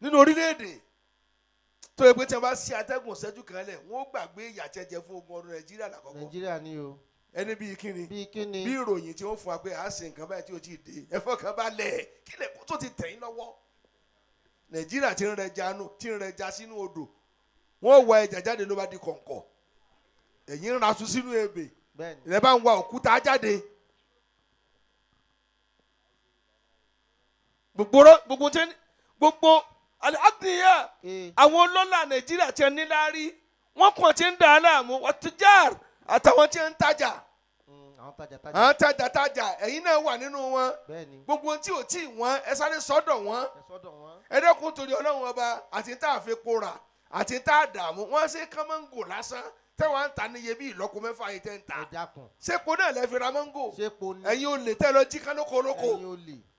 nínú orílẹ̀-èdè tó yẹ pé tí wọ́n bá ṣí atẹ́gùn ṣẹ́jú kan lẹ̀ wọ́n gbàgbé ìyàjẹjẹ fún ogun ọdún Nàìjíríà lákọ̀ọ́kọ́. Nàìjíríà ni o. ẹni bíi kíni Bíi kíni. bí ìròyìn tí wọ́n fún wa pé à ń ṣe nǹkan báyìí tí ó ti dé ẹ̀fọ́ kan bá lẹ̀ kí lè kó tó ti tẹ̀yìn lọ́wọ́. Nàìjíríà ti ń rẹja sínú odò wọ́n wọ ẹja jáde ló bá di kọ̀ǹkọ̀ ẹ̀yìn ń raṣu sínú ebè ẹ̀ bá ń wa òkúta jáde. gbogbo àdìyà àwọn ọlọ́lá Nàìjíríà ti ní láárí wọ́n kàn ti ń dà á láàmú wàtújàr àtàwọn tí ń tajà. àwọn tajà ẹ̀yin náà wà nínú wọn. gbogbo tí ò tí ì wọ́n ẹ sáré sọ́dọ̀ wọn. ẹ dẹ́kun torí Ọlọ́run ọba àti tá a fi kóra àti tá a dààmú wọ́n ṣe kán mọ́ngò lásán tẹ́wọ̀n ń ta níye bí ìlọ́kù mẹ́fà yìí tẹ́ ń ta. sépo náà lẹ́ fi ra mọ́ngò ẹ̀yin olè tẹ́ lọ jí kálókò olóko